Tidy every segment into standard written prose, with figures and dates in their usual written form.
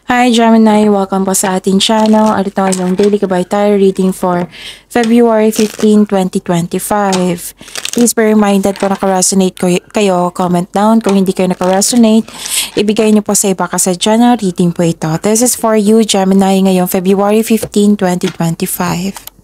Hi Gemini! Welcome po sa ating channel. At ito ay yung Daily Gabay Tarot reading for February 15, 2025. Please be reminded kung naka-resonate kayo, comment down. Kung hindi kayo naka-resonate, ibigay niyo po sa iba kasi channel reading po ito. This is for you Gemini ngayong February 15, 2025.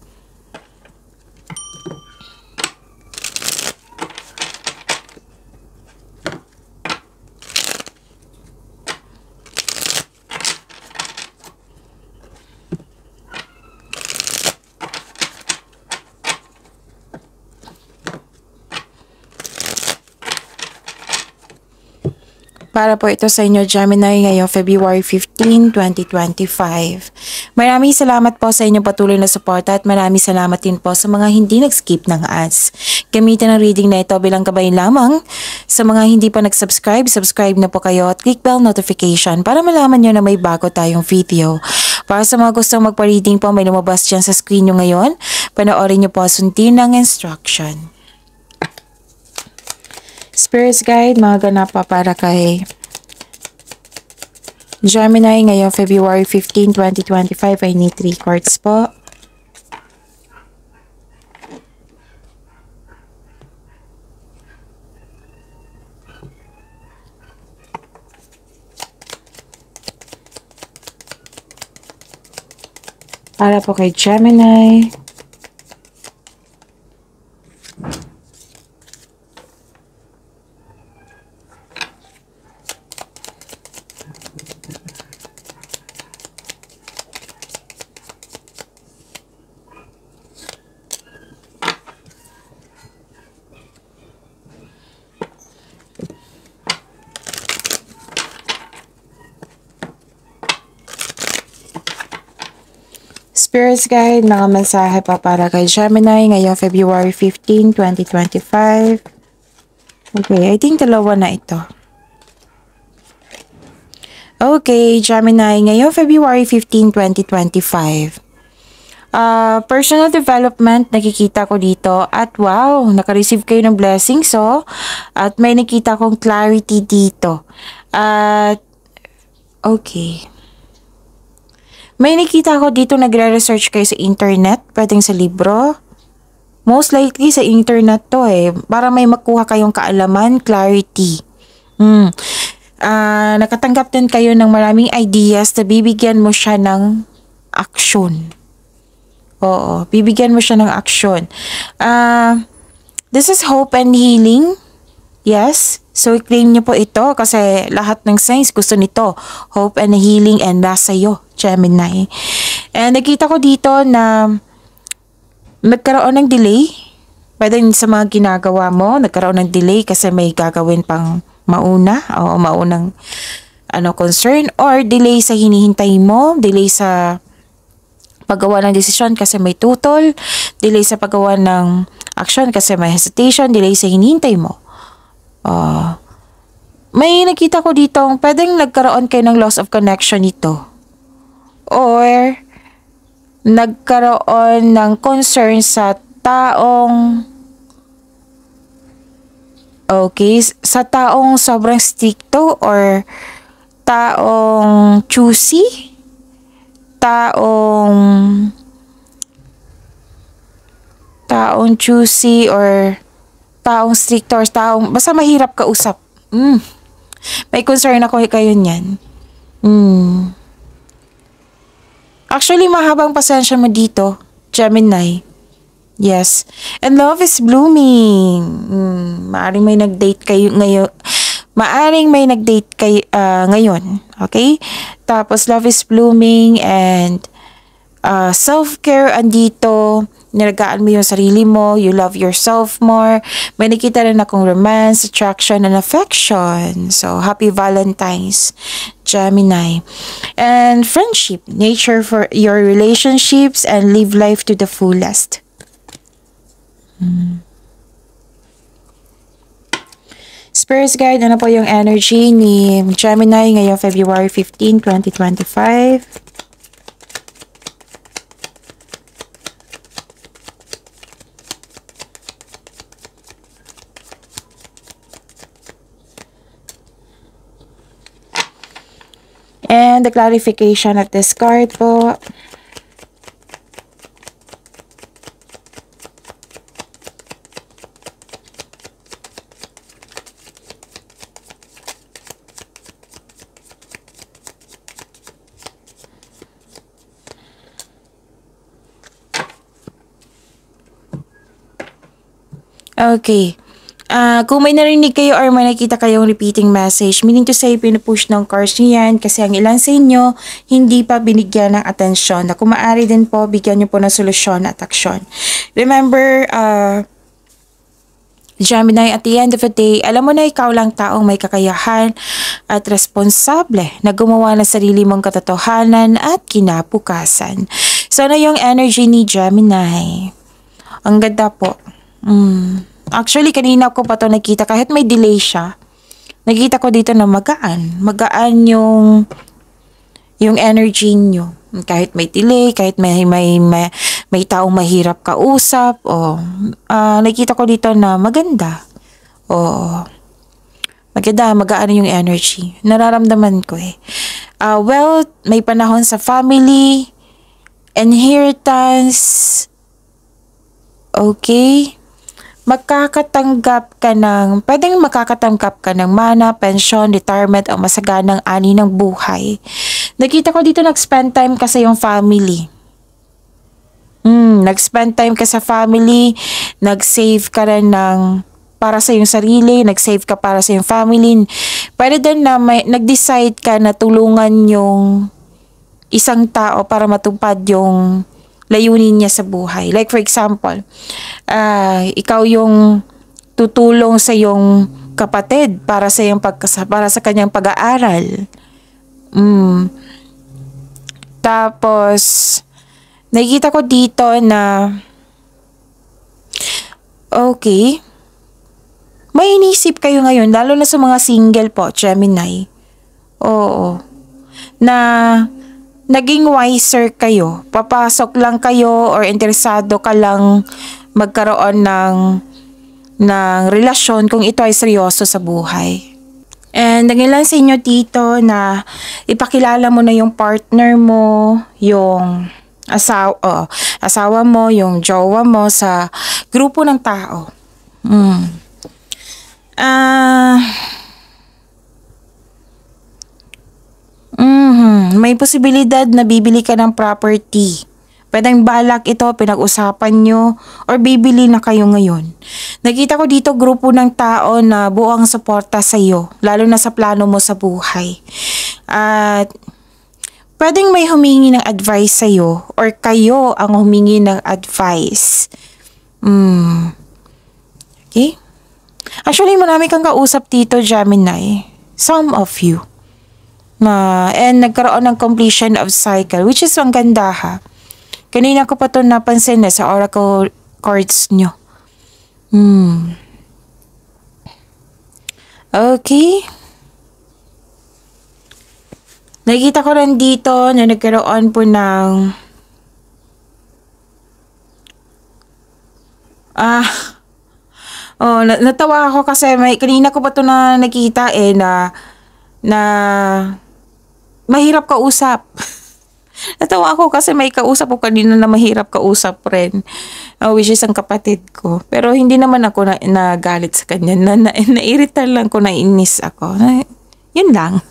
Para po ito sa inyo, Gemini, ngayong February 15, 2025. Maraming salamat po sa inyong patuloy na suporta at maraming salamat din po sa mga hindi nag-skip ng ads. Gamitin ang reading na ito bilang gabay lamang. Sa mga hindi pa nag-subscribe, subscribe na po kayo at click bell notification para malaman nyo na may bago tayong video. Para sa mga gustong magpa-reading po, may lumabas dyan sa screen nyo ngayon. Panoorin nyo po sundin ng instruction. Spirits Guide, mga ganap pa para kay Gemini ngayong February 15, 2025 ay need 3 cards po. Para po kay Gemini. Spirits Guide, mga mensahe pa para kay Gemini ngayong February 15, 2025. Okay, I think dalawa na ito. Okay, Gemini, ngayong February 15, 2025. Personal development, nakikita ko dito. At wow, naka-receive kayo ng blessings, so. At may nakita kong clarity dito. At, okay. May nakita ko dito nagre-research kayo sa internet, pwedeng sa libro. Most likely sa internet to para may makuha kayong kaalaman, clarity. Nakatanggap din kayo ng maraming ideas na bibigyan mo siya ng action. Oo, bibigyan mo siya ng action. This is hope and healing. Yes. So, i-claim niyo po ito kasi lahat ng signs gusto nito. Hope and healing and nasa iyo, Gemini. And nakita ko dito na nagkaroon ng delay. Pwede sa mga ginagawa mo, nagkaroon ng delay kasi may gagawin pang mauna o maunang concern, or delay sa hinihintay mo, delay sa paggawa ng desisyon kasi may tutol, delay sa paggawa ng action kasi may hesitation, delay sa hinihintay mo. May nakita ko dito, pwedeng nagkaroon kayo ng loss of connection nito. Or, nagkaroon ng concern sa taong, sa taong sobrang stricto or taong choosy, taong choosy or taong strict or taong basta mahirap kausap. May concern ako kayo niyan. Actually, mahabang pasensya mo dito, Gemini. Yes. And love is blooming. Maaring may nag-date kayo ngayon. Maaring may nag-date kayo ngayon. Okay? Tapos love is blooming and self-care andito. Nilagaan mo yung sarili mo, you love yourself more. May nakita rin akong romance, attraction, and affection. So, happy Valentine's, Gemini. And friendship, nature for your relationships, and live life to the fullest. Spirits Guide, ano po yung energy ni Gemini ngayong February 15, 2025? and the clarification of this card po. Okay. Kung may narinig kayo or may nakita kayong repeating message, meaning to say, pinupush ng cards nyo yan kasi ang ilan sa inyo hindi pa binigyan ng atensyon. Na kung maaari din po, bigyan nyo po ng solusyon at aksyon. Remember, Gemini, at the end of the day, alam mo na ikaw lang taong may kakayahan at responsable na gumawa ng sarili mong katotohanan at kinabukasan. So, na yung energy ni Gemini. Ang ganda po. Actually, kanina ko pa to nakita, kahit may delay siya, nakita ko dito na magaan. Magaan yung energy nyo. Kahit may delay, kahit may taong mahirap kausap, nakita ko dito na maganda. Maganda, magaan yung energy. Nararamdaman ko eh. Well, may panahon sa family, inheritance, okay? Pwedeng makakatanggap ka ng mana, pension, retirement o masaganang ani ng buhay. Nakita ko dito nag-spend time ka sa iyong family. Nag-spend time ka sa family, nag-save ka rin para sa iyong sarili, nag-save ka para sa iyong family. Pwede din na nag-decide ka na tulungan yung isang tao para matupad yung layunin niya sa buhay. Like for example, ikaw yung tutulong sa iyong kapatid para sa kanyang pag-aaral. Tapos nakikita ko dito na okay, may inisip kayo ngayon, lalo na sa mga single po, Gemini. Oo. Na naging wiser kayo. Papasok lang kayo or interesado ka lang magkaroon ng relasyon kung ito ay seryoso sa buhay. And ang ilan sa inyo dito na ipakilala mo na yung partner mo, yung asawa mo, yung jowa mo sa grupo ng tao. May posibilidad na bibili ka ng property. Pwedeng balak ito, pinag-usapan nyo, or bibili na kayo ngayon. Nakita ko dito grupo ng tao na buong suporta sa iyo, lalo na sa plano mo sa buhay. At pwedeng may humingi ng advice sa iyo, or kayo ang humingi ng advice. Okay? Actually, marami kang kausap dito, Gemini. Some of you. And nagkaroon ng completion of cycle, which is ang ganda ha. Kanina ko pa ito napansin na sa oracle cards nyo. Okay. Nakikita ko rin dito na nagkaroon po ng natawa ako kasi kanina ko pa ito na nakita na mahirap kausap. Natawa ako kasi may kausap ko kanina na mahirap kausap rin. Which is ang kapatid ko. Pero hindi naman ako nagalit sa kanya. Nairita lang ko, nainis ako. Yun lang.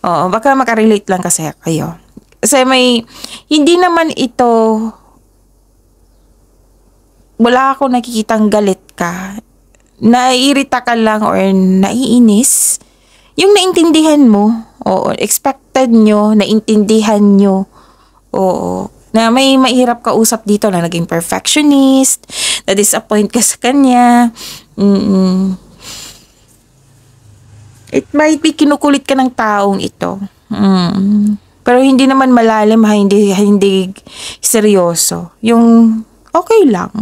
Baka makarelate lang kasi kayo. Kasi hindi naman ito, wala ako nakikitang galit ka. Naiirita ka lang or naiinis. Yung naintindihan mo, expected nyo, naintindihan nyo, na may mahirap kausap dito na naging perfectionist, na-disappoint ka sa kanya. It might be kinukulit ka ng taong ito. Pero hindi naman malalim, hindi seryoso. Yung okay lang.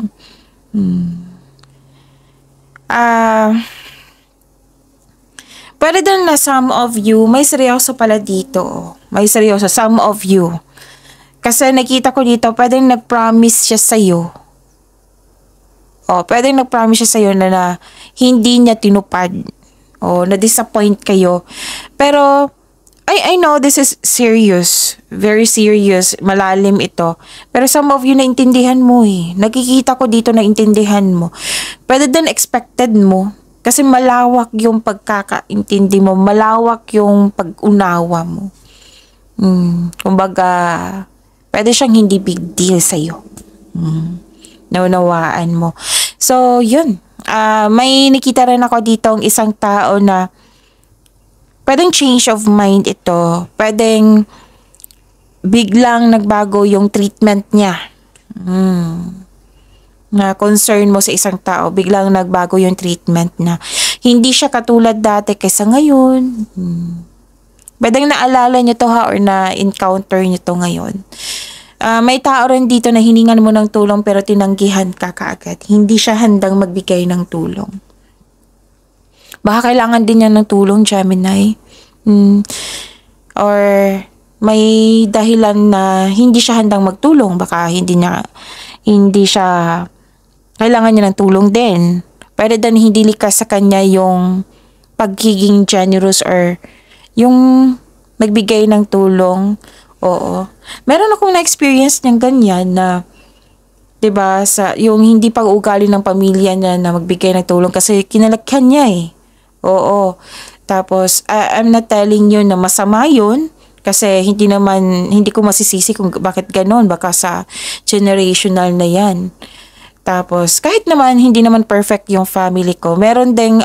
Pwede din na some of you, may seryoso pala dito. May seryoso, some of you. Kasi nakita ko dito, pwedeng nag-promise siya sa'yo. Pwedeng nag-promise siya sa'yo na hindi niya tinupad. Na-disappoint kayo. Pero, I know this is serious. Very serious. Malalim ito. Pero some of you naintindihan mo eh. Nakikita ko dito naintindihan mo. Pwede din expected mo. Kasi malawak yung pagkakaintindi mo. Malawak yung pag-unawa mo. Kumbaga, pwede siyang hindi big deal sa'yo. Naunawaan mo. So, yun. May nakita rin ako dito ang isang tao na pwedeng change of mind ito. Pwedeng biglang nagbago yung treatment niya. Na concern mo sa isang tao, biglang nagbago yung treatment na. Hindi siya katulad dati kaysa ngayon. Pwedeng naalala niyo to ha or na-encounter niyo to ngayon. May tao rin dito na hiningan mo ng tulong pero tinanggihan ka kaagad. Hindi siya handang magbigay ng tulong. Baka kailangan din niya ng tulong, Gemini. Or may dahilan na hindi siya handang magtulong. Baka hindi siya kailangan niya ng tulong din. Pwede din hindi likas sa kanya yung pagiging generous or yung magbigay ng tulong. Oo. Meron akong na-experience ng ganyan na 'di ba sa yung hindi pag-uugali ng pamilya niya na magbigay ng tulong kasi kinalakhan niya eh. Oo. Tapos, I'm not telling you na masama yun. Kasi hindi ko masisisi kung bakit ganon. Baka sa generational na yan. Tapos, kahit naman, hindi naman perfect yung family ko. Meron ding,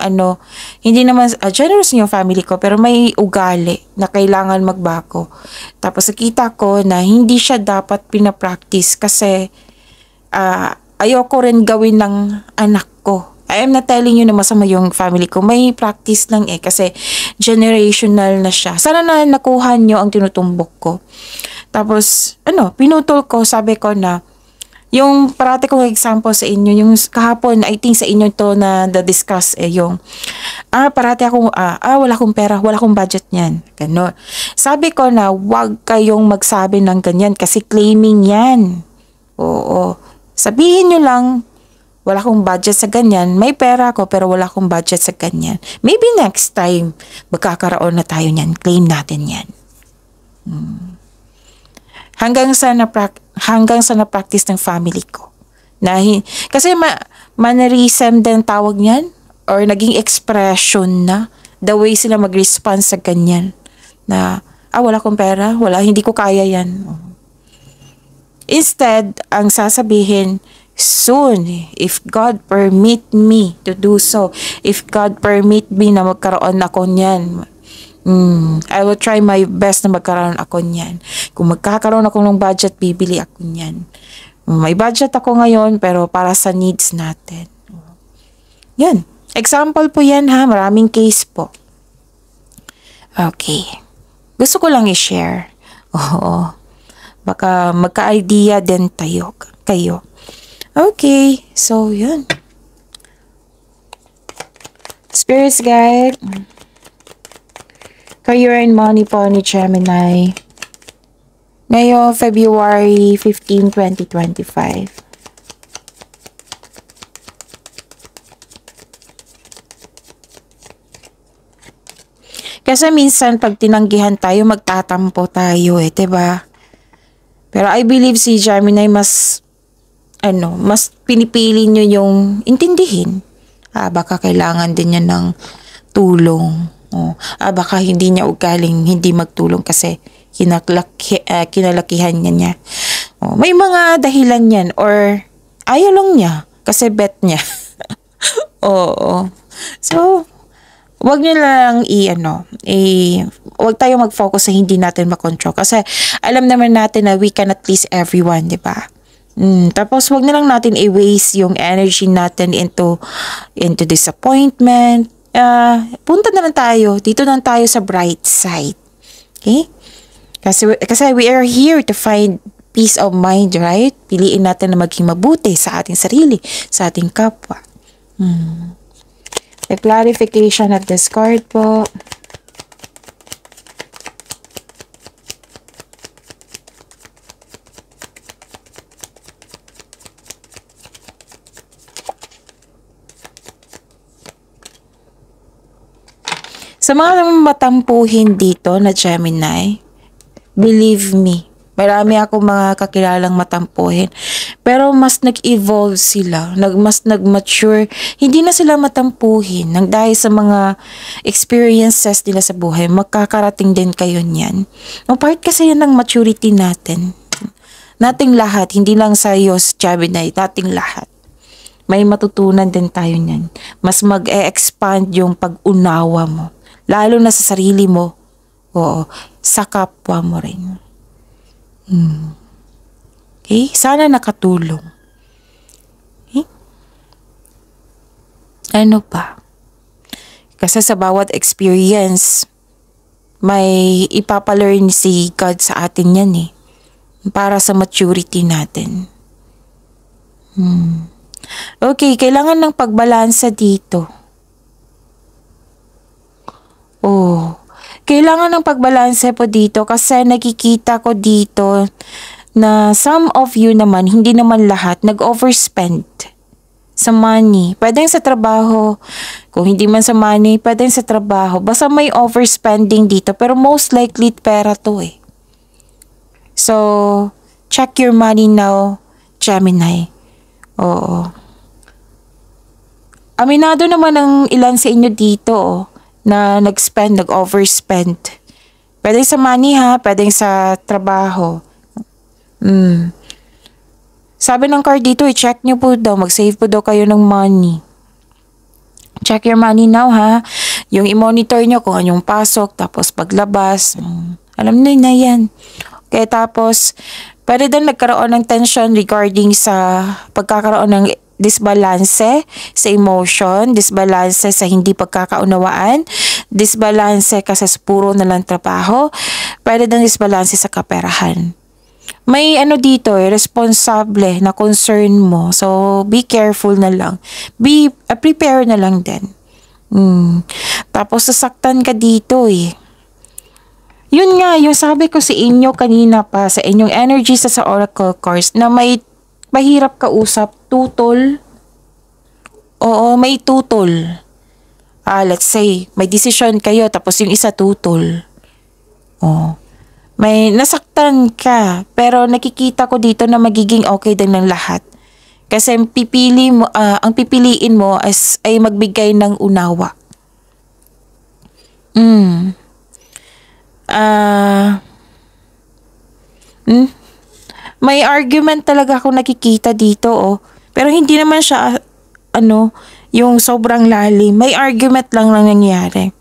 hindi naman generous yung family ko, pero may ugali na kailangan magbago. Tapos, nakita ko na hindi siya dapat pinapractice kasi ayoko rin gawin ng anak ko. I am not telling you na masama yung family ko. May practice lang eh kasi generational na siya. Sana na nakuha nyo ang tinutumbok ko. Tapos, pinutol ko, sabi ko na, yung parati kong example sa inyo, yung kahapon, I think sa inyo to na discuss yung, parati akong, wala akong pera, wala akong budget niyan. Ganon. Sabi ko na, wag kayong magsabi ng ganyan kasi claiming yan. Oo. Sabihin nyo lang, wala akong budget sa ganyan. May pera ako pero wala akong budget sa ganyan. Maybe next time, magkakaroon na tayo niyan. Claim natin yan. Hanggang sa na-practice ng family ko. Kasi mannerism din tawag niyan or naging expression na the way sila mag-respond sa ganyan. Na, wala akong pera, hindi ko kaya yan. Instead, ang sasabihin, soon, if God permit me to do so, if God permit me na magkaroon ako niyan, I will try my best na magkaroon ako niyan. Kung magkakaroon ako ng budget, bibili ako niyan. May budget ako ngayon, pero para sa needs natin. Yan. Example po yan ha. Maraming case po. Okay. Gusto ko lang i-share. Oo. Baka magka-idea din kayo. Okay, so yun. Spirits guide. Career and money po ni Gemini. Ngayon, February 15, 2025. Kasi minsan pag tinanggihan tayo, magtatampo tayo eh, 'di ba? Pero I believe si Gemini mas pinipili nyo yung intindihin. Baka kailangan din niya ng tulong. Baka hindi niya ugaling hindi magtulong kasi kinalakihan niya. May mga dahilan yan or ayaw lang niya kasi bet niya. Oo. So, wag niyo lang wag tayo mag-focus sa hindi natin makontrol kasi alam naman natin na we cannot please everyone, 'di ba? Tapos wag na lang natin i-waste yung energy natin into disappointment. Punta na lang tayo. Dito lang tayo sa bright side. Okay? Kasi we are here to find peace of mind, right? Piliin natin na maging mabuti sa ating sarili, sa ating kapwa. A clarification at this card po. Sa mga matampuhin dito na Gemini, believe me, marami akong mga kakilalang matampuhin. Pero mas nag-evolve sila, mas nag-mature. Hindi na sila matampuhin. Nang dahil sa mga experiences nila sa buhay, magkakarating din kayo niyan. Part kasi yan ng maturity natin. Nating lahat, hindi lang sa iyo, Gemini, nating lahat. May matutunan din tayo niyan. Mas mag-e-expand yung pag-unawa mo. Lalo na sa sarili mo. Oo, sa kapwa mo rin. Okay? Sana nakatulong. Okay? Ano pa? Kasi sa bawat experience, may ipapalearn si God sa atin yan eh. Para sa maturity natin. Okay, kailangan ng pagbalansa dito. Kailangan ng pagbalanse po dito kasi nakikita ko dito na some of you naman, hindi naman lahat, nag-overspend sa money. Pwedeng sa trabaho. Kung hindi man sa money, pwedeng sa trabaho. Basta may overspending dito pero most likely pera to eh. So, check your money now, Gemini. Oo. Aminado naman ang ilan sa inyo dito na nag-spend, nag-overspend. Pwedeng sa money ha, pwedeng sa trabaho. Sabi ng card dito, i-check nyo po daw, mag-save po daw kayo ng money. Check your money now ha. Yung i-monitor nyo kung anong pasok, tapos paglabas. Alam nyo na yan. Okay, tapos, pwede din nagkaroon ng tension regarding sa pagkakaroon ng disbalanse sa emotion, disbalanse sa hindi pagkakaunawaan, disbalanse kasi sa puro na lang trabaho, pwede din disbalanse sa kaperahan. May dito responsable na concern mo. So, be careful na lang. Prepare na lang din. Tapos, sasaktan ka dito eh. Yun nga, yung sabi ko sa inyo kanina pa, sa inyong energy sa Oracle cards, na may mahirap kausap, tutol. Oo, may tutol. Let's say, may decision kayo, tapos yung isa tutol. May nasaktan ka, pero nakikita ko dito na magiging okay din ng lahat. Kasi ang pipiliin mo ay magbigay ng unawa. May argument talaga akong nakikita dito Pero hindi naman siya yung sobrang lalim. May argument lang nangyayari.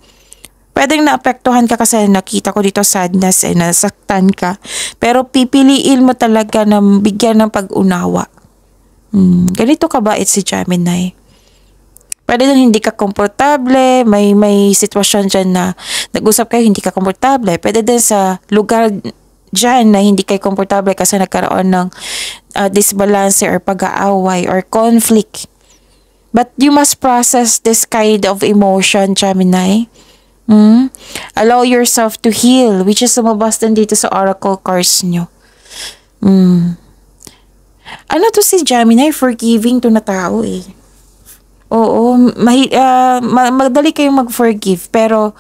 Pwedeng naapektuhan ka kasi nakita ko dito sadness nasaktan ka. Pero pipiliin mo talaga na bigyan ng pag-unawa. Ganito kabait si Gemini. Pwede din hindi ka komportable, may sitwasyon dyan na nag-usap kayo, hindi ka komportable. Pwede din sa lugar dyan na hindi kayo komportable kasi nagkaroon ng disbalance or pag-aaway or conflict. But you must process this kind of emotion, Gemini. Allow yourself to heal, which is lumabas din dito sa Oracle cards nyo. Ano to si Gemini? Forgiving to na tao eh. Oo, madali kayong mag-forgive. Pero,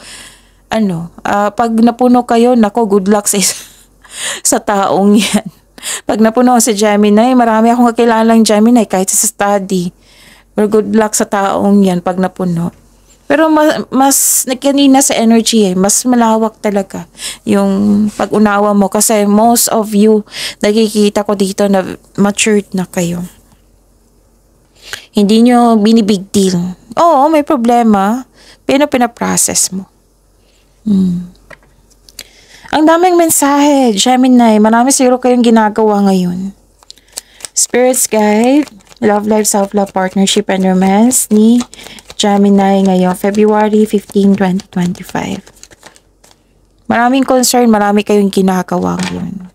pag napuno kayo, nako, good luck sa taong yan. Pag napuno si Gemini, marami akong kakilalang Gemini kahit sa study. Pero good luck sa taong yan pag napuno. Pero mas kanina sa energy mas malawak talaga yung pag-unawa mo kasi most of you, nakikita ko dito na matured na kayo. Hindi nyo binibig deal. Oo, may problema. Pero pinaprocess mo. Ang daming mensahe, Gemini. Marami siguro kayong ginagawa ngayon. Spirits Guide, Love Life, Self-Love, Partnership, and Romance ni Gemini ngayon, February 15, 2025. Maraming concern, marami kayong ginagawa ngayon.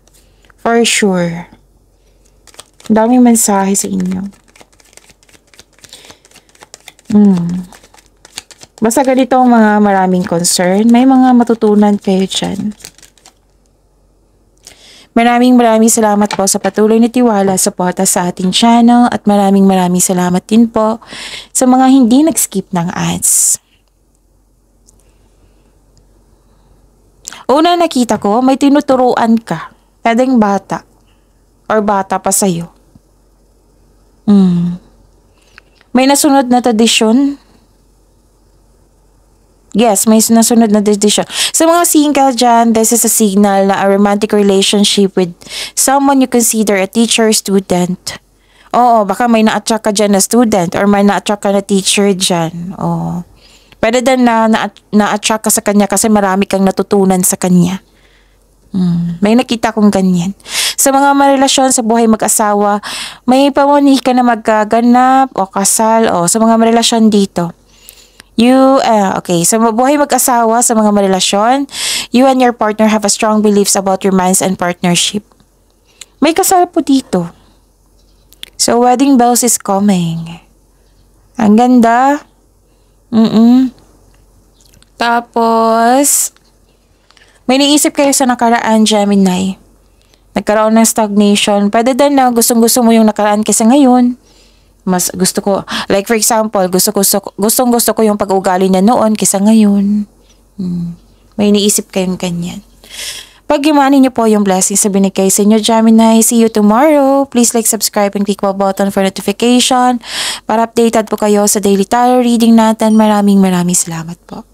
For sure. Ang daming mensahe sa inyo. Basta ganito ang mga maraming concern. May mga matutunan kayo dyan. Maraming salamat po sa patuloy na tiwala, suporta sa ating channel at maraming salamat din po sa mga hindi nag-skip ng ads. Una nakita ko, may tinuturuan ka. Pwedeng bata. Or bata pa sa'yo. May nasunod na tradisyon. Yes, may nasunod na tradisyon. Sa mga single dyan, this is a signal na a romantic relationship with someone you consider a teacher or student. Oo, baka may na-attract ka dyan na student or may na-attract ka na teacher dyan. Oo. Pwede din na-attract ka sa kanya kasi marami kang natutunan sa kanya. May nakita kong ganyan. Sa mga marelasyon sa buhay mag-asawa, may pamuni ka na magkaganap o kasal o sa mga marelasyon dito. Okay, sa buhay mag-asawa, sa mga marelasyon, you and your partner have a strong beliefs about romance and partnership. May kasal po dito. So, wedding bells is coming. Ang ganda. Tapos, may naisip kayo sa nakaraan, Gemini. Nagkaroon ng stagnation. Pwede din na gustong-gusto mo yung nakaraan kaysa ngayon. Mas gusto ko, like for example, gustong-gusto ko yung pag-ugali na noon kaysa ngayon. May iniisip kayong ganyan. Pag-imanin niyo po yung blessings na binigay sa inyo, Gemini. See you tomorrow. Please like, subscribe, and click the button for notification para updated po kayo sa daily tarot reading natin. Maraming salamat po.